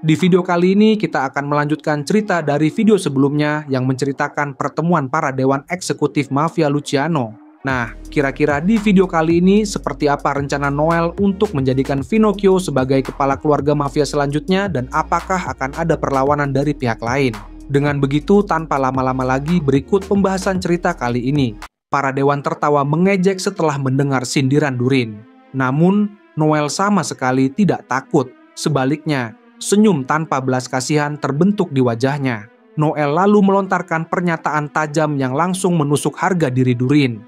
Di video kali ini kita akan melanjutkan cerita dari video sebelumnya yang menceritakan pertemuan para dewan eksekutif mafia Luciano. Nah, kira-kira di video kali ini seperti apa rencana Noel untuk menjadikan Pinocchio sebagai kepala keluarga mafia selanjutnya dan apakah akan ada perlawanan dari pihak lain? Dengan begitu, tanpa lama-lama lagi berikut pembahasan cerita kali ini. Para dewan tertawa mengejek setelah mendengar sindiran Durin. Namun, Noel sama sekali tidak takut. Sebaliknya, senyum tanpa belas kasihan terbentuk di wajahnya. Noel lalu melontarkan pernyataan tajam yang langsung menusuk harga diri Durin.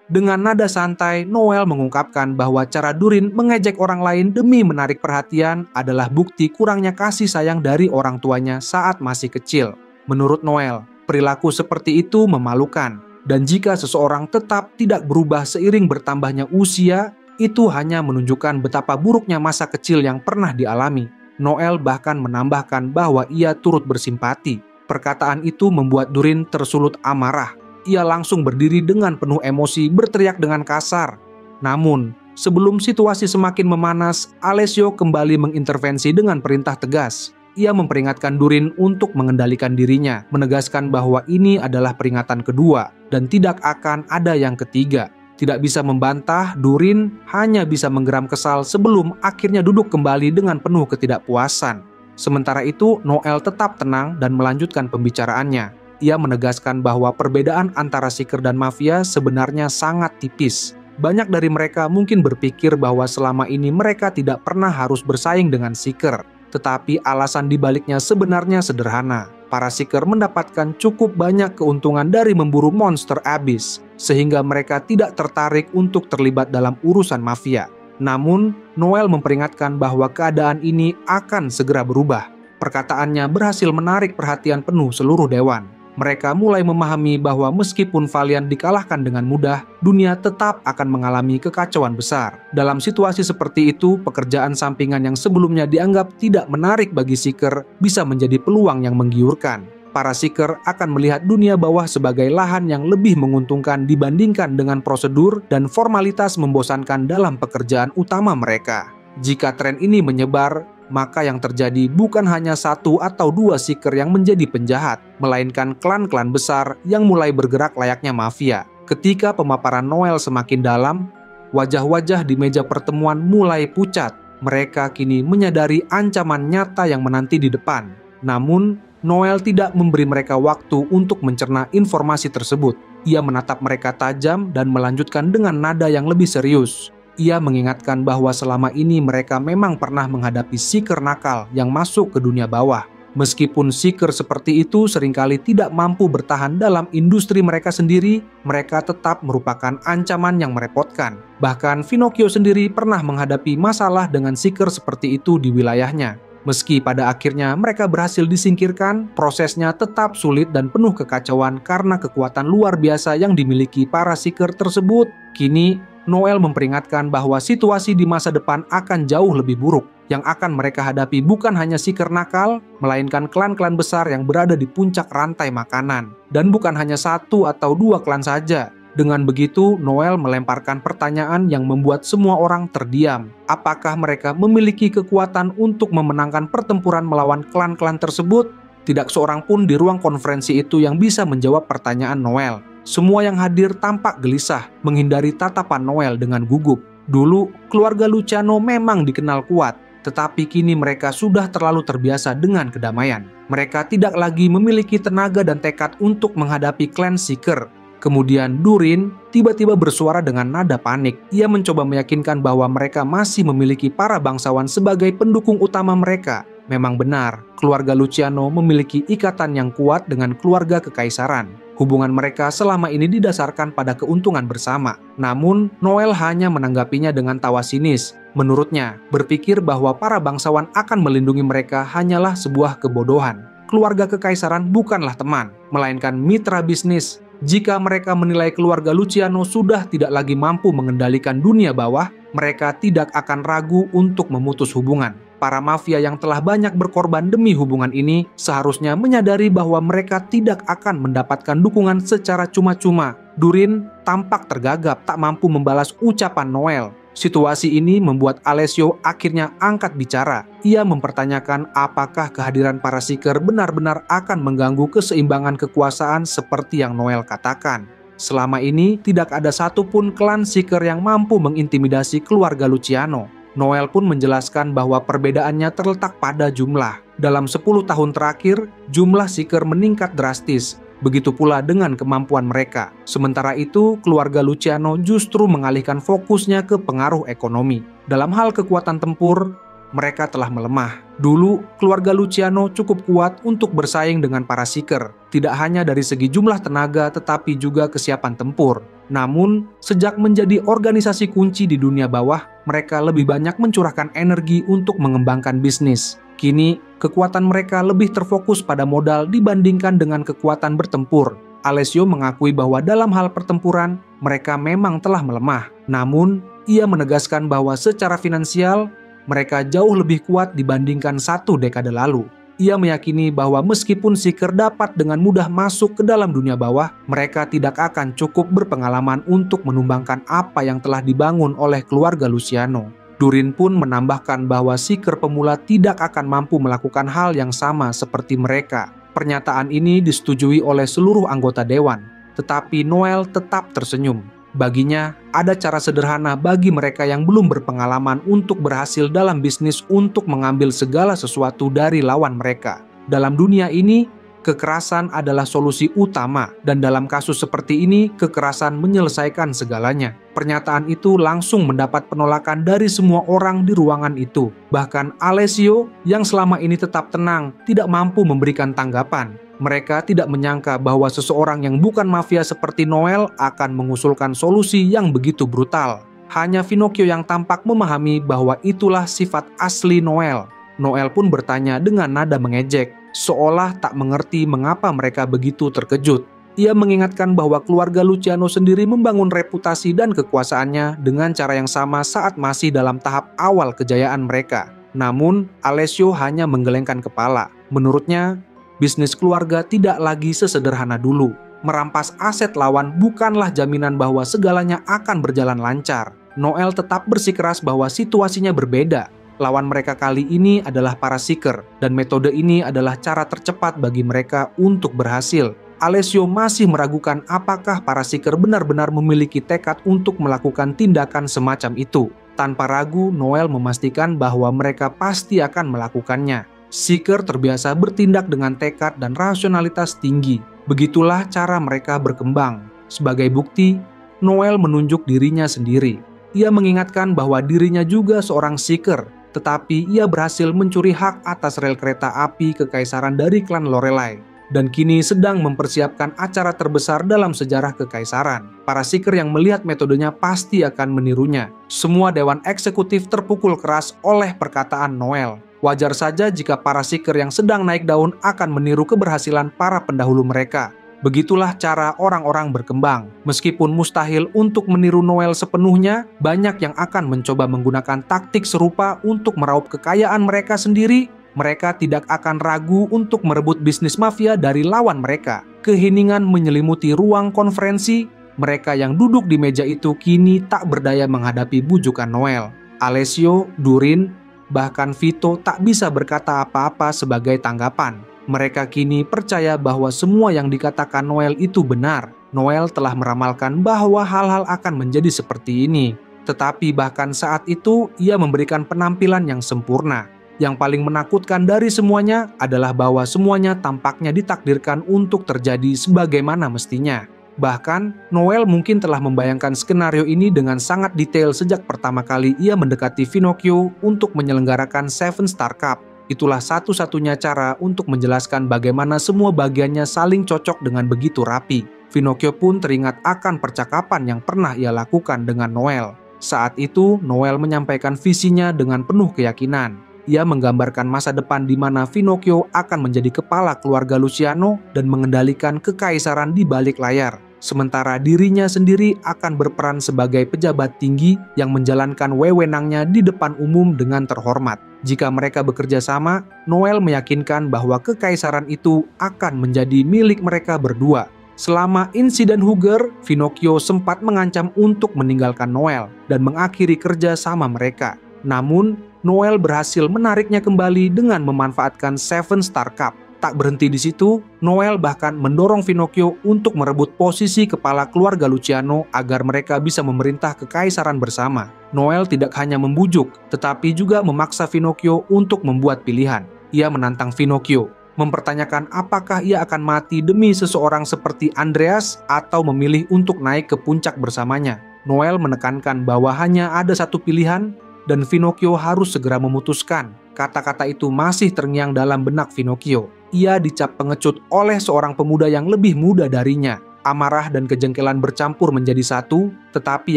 Dengan nada santai, Noel mengungkapkan bahwa cara Durin mengejek orang lain demi menarik perhatian adalah bukti kurangnya kasih sayang dari orang tuanya saat masih kecil. Menurut Noel, perilaku seperti itu memalukan. Dan jika seseorang tetap tidak berubah seiring bertambahnya usia, itu hanya menunjukkan betapa buruknya masa kecil yang pernah dialami. Noel bahkan menambahkan bahwa ia turut bersimpati. Perkataan itu membuat Durin tersulut amarah. Ia langsung berdiri dengan penuh emosi berteriak dengan kasar. Namun, sebelum situasi semakin memanas, Alessio kembali mengintervensi dengan perintah tegas. Ia memperingatkan Durin untuk mengendalikan dirinya, menegaskan bahwa ini adalah peringatan kedua dan tidak akan ada yang ketiga. Tidak bisa membantah, Durin hanya bisa menggeram kesal sebelum akhirnya duduk kembali dengan penuh ketidakpuasan. Sementara itu, Noel tetap tenang dan melanjutkan pembicaraannya. Ia menegaskan bahwa perbedaan antara Seeker dan mafia sebenarnya sangat tipis. Banyak dari mereka mungkin berpikir bahwa selama ini mereka tidak pernah harus bersaing dengan Seeker. Tetapi alasan dibaliknya sebenarnya sederhana. Para Seeker mendapatkan cukup banyak keuntungan dari memburu monster Abyss, sehingga mereka tidak tertarik untuk terlibat dalam urusan mafia. Namun, Noel memperingatkan bahwa keadaan ini akan segera berubah. Perkataannya berhasil menarik perhatian penuh seluruh dewan. Mereka mulai memahami bahwa meskipun Valiant dikalahkan dengan mudah, dunia tetap akan mengalami kekacauan besar. Dalam situasi seperti itu, pekerjaan sampingan yang sebelumnya dianggap tidak menarik bagi Seeker bisa menjadi peluang yang menggiurkan. Para Seeker akan melihat dunia bawah sebagai lahan yang lebih menguntungkan dibandingkan dengan prosedur dan formalitas membosankan dalam pekerjaan utama mereka. Jika tren ini menyebar, maka yang terjadi bukan hanya satu atau dua Seeker yang menjadi penjahat, melainkan klan-klan besar yang mulai bergerak layaknya mafia. Ketika pemaparan Noel semakin dalam, wajah-wajah di meja pertemuan mulai pucat. Mereka kini menyadari ancaman nyata yang menanti di depan. Namun, Noel tidak memberi mereka waktu untuk mencerna informasi tersebut. Ia menatap mereka tajam dan melanjutkan dengan nada yang lebih serius. Ia mengingatkan bahwa selama ini mereka memang pernah menghadapi Seeker nakal yang masuk ke dunia bawah. Meskipun Seeker seperti itu seringkali tidak mampu bertahan dalam industri mereka sendiri, mereka tetap merupakan ancaman yang merepotkan. Bahkan Pinocchio sendiri pernah menghadapi masalah dengan Seeker seperti itu di wilayahnya. Meski pada akhirnya mereka berhasil disingkirkan, prosesnya tetap sulit dan penuh kekacauan karena kekuatan luar biasa yang dimiliki para Seeker tersebut. Kini, Noel memperingatkan bahwa situasi di masa depan akan jauh lebih buruk. Yang akan mereka hadapi bukan hanya Seeker nakal, melainkan klan-klan besar yang berada di puncak rantai makanan. Dan bukan hanya satu atau dua klan saja. Dengan begitu, Noel melemparkan pertanyaan yang membuat semua orang terdiam. Apakah mereka memiliki kekuatan untuk memenangkan pertempuran melawan klan-klan tersebut? Tidak seorang pun di ruang konferensi itu yang bisa menjawab pertanyaan Noel. Semua yang hadir tampak gelisah, menghindari tatapan Noel dengan gugup. Dulu, keluarga Luciano memang dikenal kuat, tetapi kini mereka sudah terlalu terbiasa dengan kedamaian. Mereka tidak lagi memiliki tenaga dan tekad untuk menghadapi klan Seeker. Kemudian Durin tiba-tiba bersuara dengan nada panik. Ia mencoba meyakinkan bahwa mereka masih memiliki para bangsawan sebagai pendukung utama mereka. Memang benar, keluarga Luciano memiliki ikatan yang kuat dengan keluarga kekaisaran. Hubungan mereka selama ini didasarkan pada keuntungan bersama. Namun, Noel hanya menanggapinya dengan tawa sinis. Menurutnya, berpikir bahwa para bangsawan akan melindungi mereka hanyalah sebuah kebodohan. Keluarga kekaisaran bukanlah teman, melainkan mitra bisnis. Jika mereka menilai keluarga Luciano sudah tidak lagi mampu mengendalikan dunia bawah, mereka tidak akan ragu untuk memutus hubungan. Para mafia yang telah banyak berkorban demi hubungan ini seharusnya menyadari bahwa mereka tidak akan mendapatkan dukungan secara cuma-cuma. Durin tampak tergagap tak mampu membalas ucapan Noel. Situasi ini membuat Alessio akhirnya angkat bicara. Ia mempertanyakan apakah kehadiran para Seeker benar-benar akan mengganggu keseimbangan kekuasaan seperti yang Noel katakan. Selama ini, tidak ada satupun klan Seeker yang mampu mengintimidasi keluarga Luciano. Noel pun menjelaskan bahwa perbedaannya terletak pada jumlah. Dalam 10 tahun terakhir, jumlah Seeker meningkat drastis. Begitu pula dengan kemampuan mereka. Sementara itu, keluarga Luciano justru mengalihkan fokusnya ke pengaruh ekonomi. Dalam hal kekuatan tempur, mereka telah melemah. Dulu, keluarga Luciano cukup kuat untuk bersaing dengan para Seeker. Tidak hanya dari segi jumlah tenaga, tetapi juga kesiapan tempur. Namun, sejak menjadi organisasi kunci di dunia bawah, mereka lebih banyak mencurahkan energi untuk mengembangkan bisnis. Kini, kekuatan mereka lebih terfokus pada modal dibandingkan dengan kekuatan bertempur. Alessio mengakui bahwa dalam hal pertempuran, mereka memang telah melemah. Namun, ia menegaskan bahwa secara finansial, mereka jauh lebih kuat dibandingkan 1 dekade lalu. Ia meyakini bahwa meskipun Seeker dapat dengan mudah masuk ke dalam dunia bawah, mereka tidak akan cukup berpengalaman untuk menumbangkan apa yang telah dibangun oleh keluarga Luciano. Durin pun menambahkan bahwa Seeker pemula tidak akan mampu melakukan hal yang sama seperti mereka. Pernyataan ini disetujui oleh seluruh anggota dewan, tetapi Noel tetap tersenyum. Baginya, ada cara sederhana bagi mereka yang belum berpengalaman untuk berhasil dalam bisnis untuk mengambil segala sesuatu dari lawan mereka. Dalam dunia ini, kekerasan adalah solusi utama, dan dalam kasus seperti ini, kekerasan menyelesaikan segalanya. Pernyataan itu langsung mendapat penolakan dari semua orang di ruangan itu. Bahkan Alessio, yang selama ini tetap tenang, tidak mampu memberikan tanggapan. Mereka tidak menyangka bahwa seseorang yang bukan mafia seperti Noel akan mengusulkan solusi yang begitu brutal. Hanya Finocchio yang tampak memahami bahwa itulah sifat asli Noel. Noel pun bertanya dengan nada mengejek, seolah tak mengerti mengapa mereka begitu terkejut. Ia mengingatkan bahwa keluarga Luciano sendiri membangun reputasi dan kekuasaannya dengan cara yang sama saat masih dalam tahap awal kejayaan mereka. Namun, Alessio hanya menggelengkan kepala. Menurutnya, bisnis keluarga tidak lagi sesederhana dulu. Merampas aset lawan bukanlah jaminan bahwa segalanya akan berjalan lancar. Noel tetap bersikeras bahwa situasinya berbeda. Lawan mereka kali ini adalah para Seeker, dan metode ini adalah cara tercepat bagi mereka untuk berhasil. Alessio masih meragukan apakah para Seeker benar-benar memiliki tekad untuk melakukan tindakan semacam itu. Tanpa ragu, Noel memastikan bahwa mereka pasti akan melakukannya. Seeker terbiasa bertindak dengan tekad dan rasionalitas tinggi. Begitulah cara mereka berkembang. Sebagai bukti, Noel menunjuk dirinya sendiri. Ia mengingatkan bahwa dirinya juga seorang Seeker, tetapi ia berhasil mencuri hak atas rel kereta api kekaisaran dari klan Lorelei, dan kini sedang mempersiapkan acara terbesar dalam sejarah kekaisaran. Para Seeker yang melihat metodenya pasti akan menirunya. Semua dewan eksekutif terpukul keras oleh perkataan Noel. Wajar saja jika para Seeker yang sedang naik daun akan meniru keberhasilan para pendahulu mereka. Begitulah cara orang-orang berkembang. Meskipun mustahil untuk meniru Noel sepenuhnya, banyak yang akan mencoba menggunakan taktik serupa untuk meraup kekayaan mereka sendiri. Mereka tidak akan ragu untuk merebut bisnis mafia dari lawan mereka. Keheningan menyelimuti ruang konferensi. Mereka yang duduk di meja itu kini tak berdaya menghadapi bujukan Noel. Alessio, Durin, bahkan Vito tak bisa berkata apa-apa sebagai tanggapan. Mereka kini percaya bahwa semua yang dikatakan Noel itu benar. Noel telah meramalkan bahwa hal-hal akan menjadi seperti ini. Tetapi bahkan saat itu, ia memberikan penampilan yang sempurna. Yang paling menakutkan dari semuanya adalah bahwa semuanya tampaknya ditakdirkan untuk terjadi sebagaimana mestinya. Bahkan, Noel mungkin telah membayangkan skenario ini dengan sangat detail sejak pertama kali ia mendekati Finocchio untuk menyelenggarakan Seven Star Cup. Itulah satu-satunya cara untuk menjelaskan bagaimana semua bagiannya saling cocok dengan begitu rapi. Finocchio pun teringat akan percakapan yang pernah ia lakukan dengan Noel. Saat itu, Noel menyampaikan visinya dengan penuh keyakinan. Ia menggambarkan masa depan di mana Finocchio akan menjadi kepala keluarga Luciano dan mengendalikan kekaisaran di balik layar. Sementara dirinya sendiri akan berperan sebagai pejabat tinggi yang menjalankan wewenangnya di depan umum dengan terhormat. Jika mereka bekerja sama, Noel meyakinkan bahwa kekaisaran itu akan menjadi milik mereka berdua. Selama insiden Hugger, Pinocchio sempat mengancam untuk meninggalkan Noel dan mengakhiri kerja sama mereka. Namun, Noel berhasil menariknya kembali dengan memanfaatkan Seven Star Cup. Tak berhenti di situ, Noel bahkan mendorong Pinocchio untuk merebut posisi kepala keluarga Luciano agar mereka bisa memerintah kekaisaran bersama. Noel tidak hanya membujuk, tetapi juga memaksa Pinocchio untuk membuat pilihan. Ia menantang Pinocchio, mempertanyakan apakah ia akan mati demi seseorang seperti Andreas atau memilih untuk naik ke puncak bersamanya. Noel menekankan bahwa hanya ada satu pilihan dan Pinocchio harus segera memutuskan. Kata-kata itu masih terngiang dalam benak Pinocchio. Ia dicap pengecut oleh seorang pemuda yang lebih muda darinya. Amarah dan kejengkelan bercampur menjadi satu, tetapi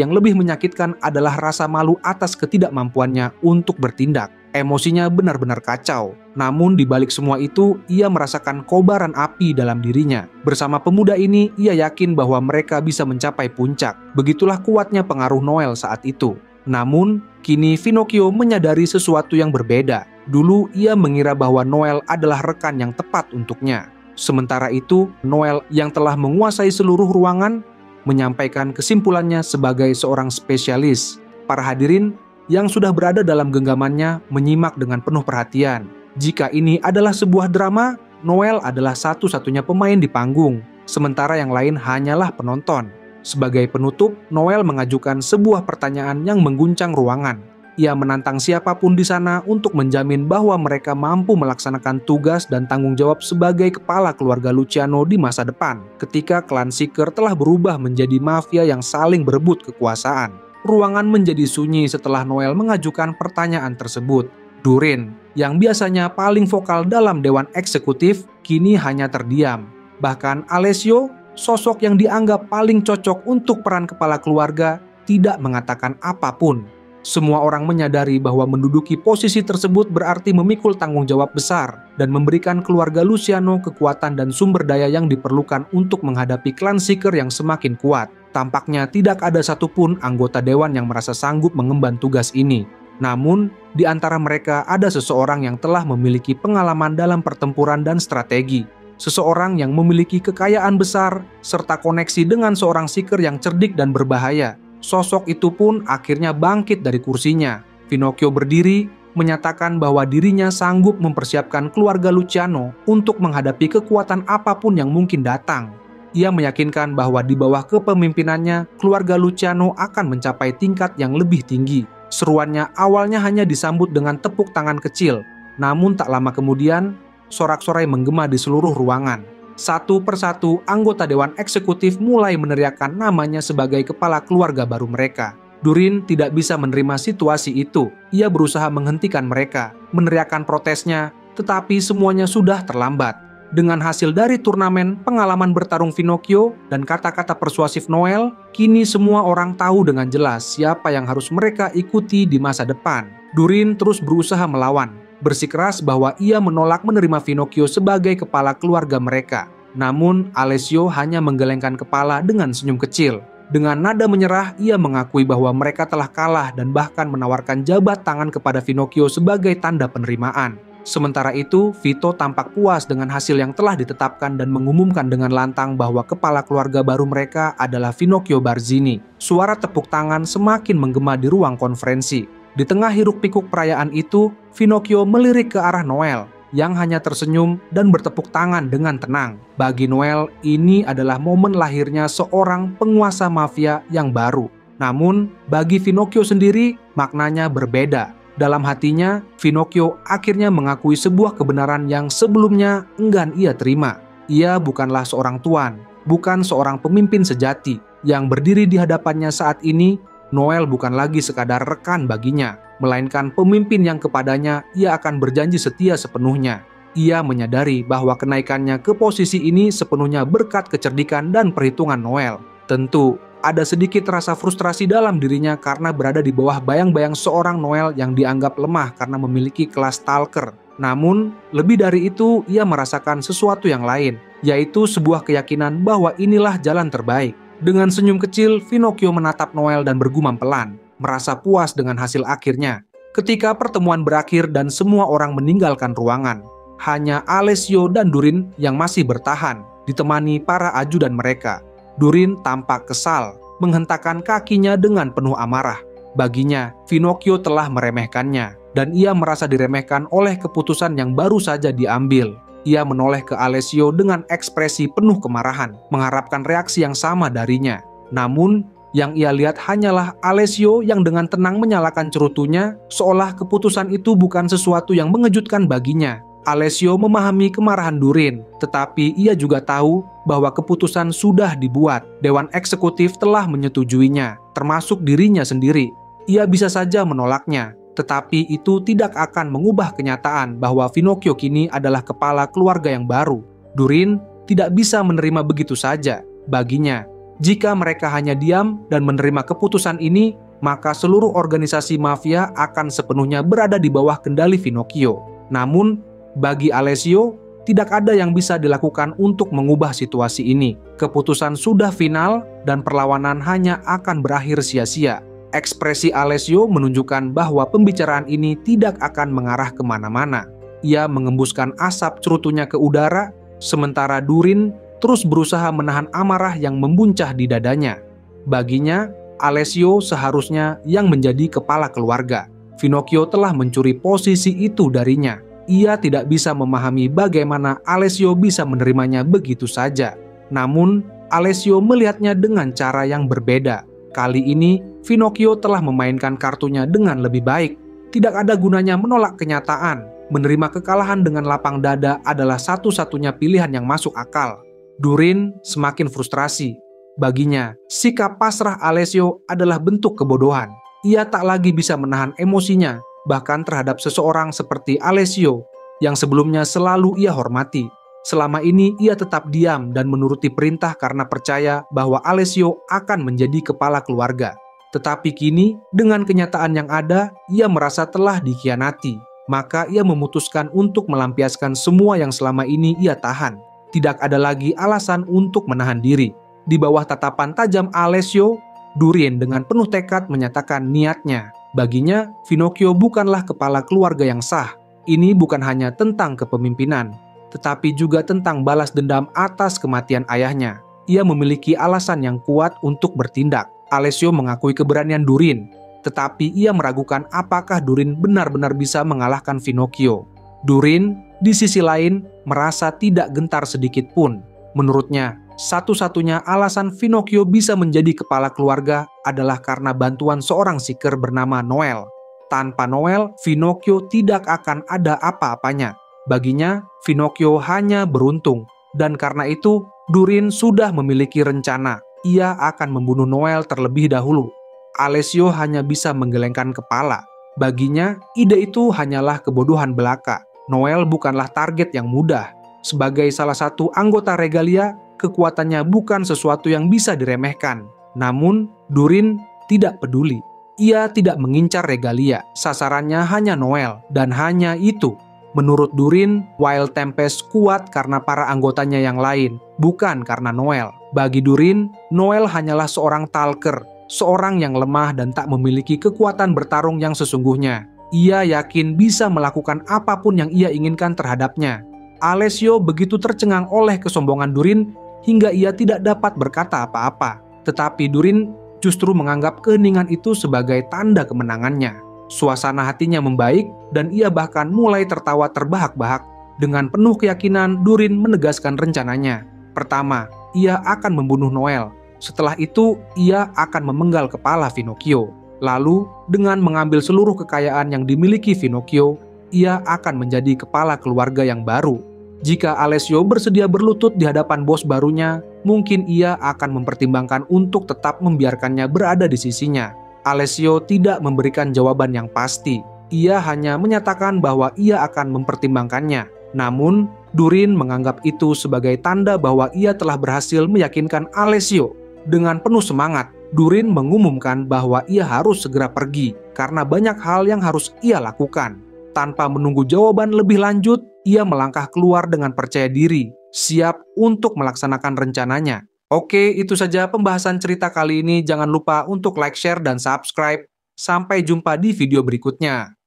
yang lebih menyakitkan adalah rasa malu atas ketidakmampuannya untuk bertindak. Emosinya benar-benar kacau. Namun di balik semua itu, ia merasakan kobaran api dalam dirinya. Bersama pemuda ini, ia yakin bahwa mereka bisa mencapai puncak. Begitulah kuatnya pengaruh Noel saat itu. Namun, kini Pinocchio menyadari sesuatu yang berbeda. Dulu ia mengira bahwa Noel adalah rekan yang tepat untuknya. Sementara itu, Noel yang telah menguasai seluruh ruangan menyampaikan kesimpulannya sebagai seorang spesialis. Para hadirin yang sudah berada dalam genggamannya menyimak dengan penuh perhatian. Jika ini adalah sebuah drama, Noel adalah satu-satunya pemain di panggung, sementara yang lain hanyalah penonton. Sebagai penutup, Noel mengajukan sebuah pertanyaan yang mengguncang ruangan. Ia menantang siapapun di sana untuk menjamin bahwa mereka mampu melaksanakan tugas dan tanggung jawab sebagai kepala keluarga Luciano di masa depan, ketika klan Seeker telah berubah menjadi mafia yang saling berebut kekuasaan. Ruangan menjadi sunyi setelah Noel mengajukan pertanyaan tersebut. Durin, yang biasanya paling vokal dalam dewan eksekutif, kini hanya terdiam. Bahkan Alessio, sosok yang dianggap paling cocok untuk peran kepala keluarga, tidak mengatakan apapun. Semua orang menyadari bahwa menduduki posisi tersebut berarti memikul tanggung jawab besar dan memberikan keluarga Luciano kekuatan dan sumber daya yang diperlukan untuk menghadapi klan Seeker yang semakin kuat. Tampaknya tidak ada satupun anggota dewan yang merasa sanggup mengemban tugas ini. Namun, di antara mereka ada seseorang yang telah memiliki pengalaman dalam pertempuran dan strategi. Seseorang yang memiliki kekayaan besar serta koneksi dengan seorang Seeker yang cerdik dan berbahaya. Sosok itu pun akhirnya bangkit dari kursinya. Pinocchio berdiri, menyatakan bahwa dirinya sanggup mempersiapkan keluarga Luciano untuk menghadapi kekuatan apapun yang mungkin datang. Ia meyakinkan bahwa di bawah kepemimpinannya, keluarga Luciano akan mencapai tingkat yang lebih tinggi. Seruannya awalnya hanya disambut dengan tepuk tangan kecil, namun tak lama kemudian, sorak-sorai menggema di seluruh ruangan. Satu persatu anggota dewan eksekutif mulai meneriakkan namanya sebagai kepala keluarga baru mereka. Durin tidak bisa menerima situasi itu. Ia berusaha menghentikan mereka, meneriakkan protesnya, tetapi semuanya sudah terlambat. Dengan hasil dari turnamen, pengalaman bertarung Pinocchio, dan kata-kata persuasif Noel, kini semua orang tahu dengan jelas siapa yang harus mereka ikuti di masa depan. Durin terus berusaha melawan, bersikeras bahwa ia menolak menerima Pinocchio sebagai kepala keluarga mereka. Namun, Alessio hanya menggelengkan kepala dengan senyum kecil. Dengan nada menyerah, ia mengakui bahwa mereka telah kalah dan bahkan menawarkan jabat tangan kepada Pinocchio sebagai tanda penerimaan. Sementara itu, Vito tampak puas dengan hasil yang telah ditetapkan dan mengumumkan dengan lantang bahwa kepala keluarga baru mereka adalah Pinocchio Barzini. Suara tepuk tangan semakin menggema di ruang konferensi. Di tengah hiruk-pikuk perayaan itu, Pinocchio melirik ke arah Noel, yang hanya tersenyum dan bertepuk tangan dengan tenang. Bagi Noel, ini adalah momen lahirnya seorang penguasa mafia yang baru. Namun, bagi Pinocchio sendiri, maknanya berbeda. Dalam hatinya, Pinocchio akhirnya mengakui sebuah kebenaran yang sebelumnya enggan ia terima. Ia bukanlah seorang tuan, bukan seorang pemimpin sejati. Yang berdiri di hadapannya saat ini, Noel bukan lagi sekadar rekan baginya, melainkan pemimpin yang kepadanya ia akan berjanji setia sepenuhnya. Ia menyadari bahwa kenaikannya ke posisi ini sepenuhnya berkat kecerdikan dan perhitungan Noel. Tentu, ada sedikit rasa frustrasi dalam dirinya karena berada di bawah bayang-bayang seorang Noel yang dianggap lemah karena memiliki kelas stalker. Namun, lebih dari itu, ia merasakan sesuatu yang lain, yaitu sebuah keyakinan bahwa inilah jalan terbaik. Dengan senyum kecil, Pinocchio menatap Noel dan bergumam pelan, merasa puas dengan hasil akhirnya. Ketika pertemuan berakhir dan semua orang meninggalkan ruangan, hanya Alessio dan Durin yang masih bertahan. ditemani para ajudan mereka. Durin tampak kesal, menghentakkan kakinya dengan penuh amarah. Baginya, Pinocchio telah meremehkannya, dan ia merasa diremehkan oleh keputusan yang baru saja diambil. Ia menoleh ke Alessio dengan ekspresi penuh kemarahan, mengharapkan reaksi yang sama darinya. Namun, yang ia lihat hanyalah Alessio yang dengan tenang menyalakan cerutunya, seolah keputusan itu bukan sesuatu yang mengejutkan baginya. Alessio memahami kemarahan Durin, tetapi ia juga tahu bahwa keputusan sudah dibuat. Dewan eksekutif telah menyetujuinya, termasuk dirinya sendiri. Ia bisa saja menolaknya, tetapi itu tidak akan mengubah kenyataan bahwa Pinocchio kini adalah kepala keluarga yang baru. Durin tidak bisa menerima begitu saja. Baginya, jika mereka hanya diam dan menerima keputusan ini, maka seluruh organisasi mafia akan sepenuhnya berada di bawah kendali Pinocchio. Namun, bagi Alessio, tidak ada yang bisa dilakukan untuk mengubah situasi ini. Keputusan sudah final dan perlawanan hanya akan berakhir sia-sia. Ekspresi Alessio menunjukkan bahwa pembicaraan ini tidak akan mengarah kemana-mana. Ia mengembuskan asap cerutunya ke udara, sementara Durin terus berusaha menahan amarah yang membuncah di dadanya. Baginya, Alessio seharusnya yang menjadi kepala keluarga. Pinocchio telah mencuri posisi itu darinya. Ia tidak bisa memahami bagaimana Alessio bisa menerimanya begitu saja. Namun, Alessio melihatnya dengan cara yang berbeda. Kali ini, Pinocchio telah memainkan kartunya dengan lebih baik. Tidak ada gunanya menolak kenyataan. Menerima kekalahan dengan lapang dada adalah satu-satunya pilihan yang masuk akal. Durin semakin frustrasi. Baginya, sikap pasrah Alessio adalah bentuk kebodohan. Ia tak lagi bisa menahan emosinya, bahkan terhadap seseorang seperti Alessio, yang sebelumnya selalu ia hormati. Selama ini ia tetap diam dan menuruti perintah karena percaya bahwa Alessio akan menjadi kepala keluarga. Tetapi kini, dengan kenyataan yang ada, ia merasa telah dikhianati. Maka ia memutuskan untuk melampiaskan semua yang selama ini ia tahan. Tidak ada lagi alasan untuk menahan diri. Di bawah tatapan tajam Alessio, Durin dengan penuh tekad menyatakan niatnya. Baginya, Pinocchio bukanlah kepala keluarga yang sah. Ini bukan hanya tentang kepemimpinan, tetapi juga tentang balas dendam atas kematian ayahnya. Ia memiliki alasan yang kuat untuk bertindak. Alessio mengakui keberanian Durin, tetapi ia meragukan apakah Durin benar-benar bisa mengalahkan Pinocchio. Durin, di sisi lain, merasa tidak gentar sedikit pun. Menurutnya, satu-satunya alasan Pinocchio bisa menjadi kepala keluarga adalah karena bantuan seorang seeker bernama Noel. Tanpa Noel, Pinocchio tidak akan ada apa-apanya. Baginya, Pinocchio hanya beruntung. Dan karena itu, Durin sudah memiliki rencana. Ia akan membunuh Noel terlebih dahulu. Alessio hanya bisa menggelengkan kepala. Baginya, ide itu hanyalah kebodohan belaka. Noel bukanlah target yang mudah. Sebagai salah satu anggota Regalia, kekuatannya bukan sesuatu yang bisa diremehkan. Namun, Durin tidak peduli. Ia tidak mengincar Regalia, sasarannya hanya Noel, dan hanya itu. Menurut Durin, Wild Tempest kuat karena para anggotanya yang lain, bukan karena Noel. Bagi Durin, Noel hanyalah seorang talker, seorang yang lemah dan tak memiliki kekuatan bertarung yang sesungguhnya. Ia yakin bisa melakukan apapun yang ia inginkan terhadapnya. Alessio begitu tercengang oleh kesombongan Durin hingga ia tidak dapat berkata apa-apa. Tetapi Durin justru menganggap keheningan itu sebagai tanda kemenangannya. Suasana hatinya membaik dan ia bahkan mulai tertawa terbahak-bahak. Dengan penuh keyakinan, Durin menegaskan rencananya. Pertama, ia akan membunuh Noel. Setelah itu, ia akan memenggal kepala Pinocchio. Lalu, dengan mengambil seluruh kekayaan yang dimiliki Pinocchio, ia akan menjadi kepala keluarga yang baru. Jika Alessio bersedia berlutut di hadapan bos barunya, mungkin ia akan mempertimbangkan untuk tetap membiarkannya berada di sisinya. Alessio tidak memberikan jawaban yang pasti. Ia hanya menyatakan bahwa ia akan mempertimbangkannya. Namun, Durin menganggap itu sebagai tanda bahwa ia telah berhasil meyakinkan Alessio. Dengan penuh semangat, Durin mengumumkan bahwa ia harus segera pergi karena banyak hal yang harus ia lakukan. Tanpa menunggu jawaban lebih lanjut, ia melangkah keluar dengan percaya diri, siap untuk melaksanakan rencananya. Oke, itu saja pembahasan cerita kali ini. Jangan lupa untuk like, share, dan subscribe. Sampai jumpa di video berikutnya.